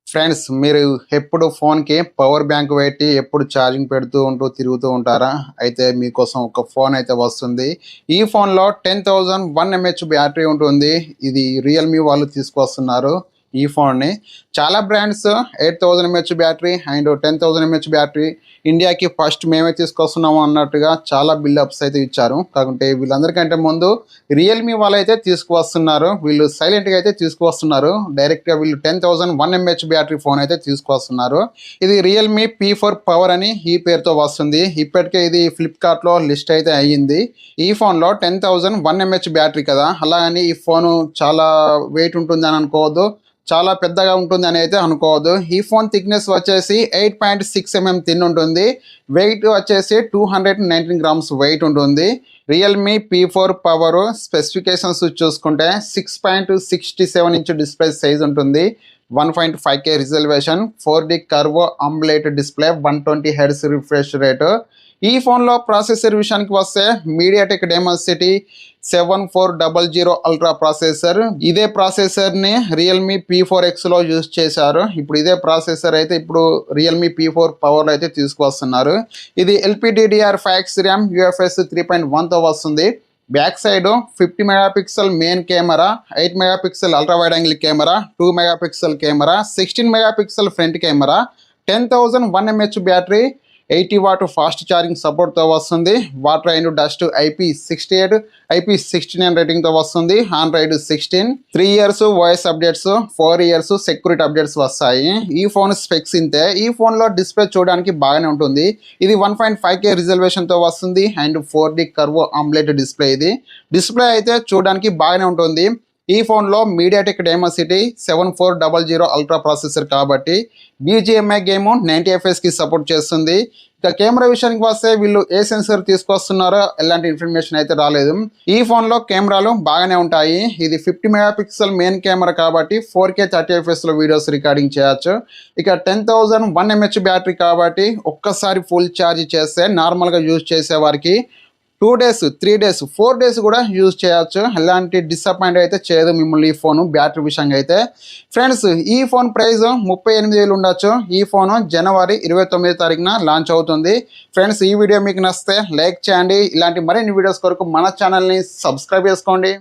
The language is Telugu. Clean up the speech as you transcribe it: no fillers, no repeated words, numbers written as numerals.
ఫ్రెండ్స్ మీరు ఎప్పుడు ఫోన్‌కి పవర్ బ్యాంక్ పెట్టి ఎప్పుడు ఛార్జింగ్ పెడుతూ తిరుగుతూ ఉంటారా? అయితే మీకోసం ఒక ఫోన్ అయితే వస్తుంది. ఈ ఫోన్‌లో 10,001 ఎంహెచ్ బ్యాటరీ ఉంటుంది. ఇది రియల్‌మీ వాళ్ళు తీసుకొస్తున్నారు ఈ ఫోన్‌ని. చాలా brands 8,000 mAh battery and 10,000 mAh battery ఇండియాకి ఫస్ట్ మేమే తీసుకొస్తున్నాము అన్నట్టుగా చాలా బిల్డప్స్ అయితే ఇచ్చారు. కాకుంటే వీళ్ళందరికంటే ముందు రియల్‌మీ వాళ్ళైతే తీసుకువస్తున్నారు. వీళ్ళు సైలెంట్‌గా అయితే తీసుకువస్తున్నారు. డైరెక్ట్‌గా వీళ్ళు 10,001 ఎంహెచ్ బ్యాటరీ ఫోన్ అయితే తీసుకువస్తున్నారు. ఇది రియల్‌మీ P4 పవర్ అని ఈ పేరుతో వస్తుంది. ఇప్పటికే ఇది ఫ్లిప్‌కార్ట్‌లో లిస్ట్ అయితే అయ్యింది. ఈ ఫోన్‌లో 10,001 ఎంహెచ్ బ్యాటరీ కదా! అలా అని ఈ ఫోను చాలా వెయిట్ ఉంటుందని అనుకోవద్దు. చాలా పెద్దగా ఉంటుందని అయితే అనుకోవద్దు. ఈ ఫోన్ థిక్‌నెస్ వచ్చేసి 8.6 థిన్ ఉంటుంది. వెయిట్ వచ్చేసి 219 గ్రామ్స్ వెయిట్ ఉంటుంది. రియల్‌మీ P4 పవర్ స్పెసిఫికేషన్స్ చూసుకుంటే 6.67 ఇంచ్ డిస్ప్లే సైజ్ ఉంటుంది. 1.5K resolution, 4D curve AMOLED display, 120 hertz refresh rate. ఈ ఫోన్లో ప్రాసెసర్ విషయానికి వస్తే మీడియాటెక్ డైమెన్సిటీ 7400 అల్ట్రా ప్రాసెసర్. ఇదే ప్రాసెసర్ని రియల్మీ P4Xలో యూజ్ చేశారు. ఇప్పుడు ఇదే ప్రాసెసర్ అయితే ఇప్పుడు రియల్మీ P4 పవర్లో అయితే తీసుకువస్తున్నారు. ఇది LPDDR5X ర్యామ్ UFS 3.1తో వస్తుంది. Back side 50 megapixel main camera, 8 megapixel ultra wide angle camera, 2 megapixel camera, 16 megapixel front camera, 10,001 mAh battery, 80 watt fast charging సపోర్ట్తో వస్తుంది. Water and dust IP68, IP69 రేటింగ్తో వస్తుంది. Android 16, 3 years voice updates, 4 years security updates వస్తాయి. ఈ ఫోన్ స్పెక్స్ ఇంతే. ఈ ఫోన్లో డిస్ప్లే చూడడానికి బాగానే ఉంటుంది. ఇది 1.5K రిజల్యూషన్తో వస్తుంది and 4D curve AMOLED display. ఇది డిస్ప్లే అయితే చూడడానికి బాగానే ఉంటుంది. ఈ ఫోన్లో మీడియాటెక్ డైమెన్సిటీ 7400 అల్ట్రా ప్రాసెసర్ కాబట్టి BGMI గేమ్ 90 FPSకి సపోర్ట్ చేస్తుంది. ఇక కెమెరా విషయానికి వస్తే వీళ్ళు ఏ సెన్సర్ తీసుకొస్తున్నారో ఎలాంటి ఇన్ఫర్మేషన్ అయితే రాలేదు. ఈ ఫోన్లో కెమెరాలు బాగానే ఉంటాయి. ఇది 50 మెగాపిక్సెల్ మెయిన్ కెమెరా కాబట్టి 4K 30 FPSలో వీడియోస్ రికార్డింగ్ చేయొచ్చు. ఇక 10,001 ఎంహెచ్ బ్యాటరీ కాబట్టి ఒక్కసారి ఫుల్ ఛార్జ్ చేస్తే నార్మల్గా యూజ్ చేసే వారికి 2 డేస్, 3 డేస్, 4 డేస్ కూడా యూజ్ చేయొచ్చు. ఎలాంటి డిసప్పాయింట్ అయితే చేయదు మిమ్మల్ని ఈ ఫోను బ్యాటరీ విషయంగా అయితే. ఫ్రెండ్స్ ఈ ఫోన్ ప్రైస్ 38,000 ఉండొచ్చు. ఈ ఫోను జనవరి 29 తారీఖున లాంచ్ అవుతుంది. ఫ్రెండ్స్ ఈ వీడియో మీకు నచ్చితే లైక్ చేయండి. ఇలాంటి మరిన్ని వీడియోస్ కొరకు మన ఛానల్ని సబ్స్క్రైబ్ చేసుకోండి.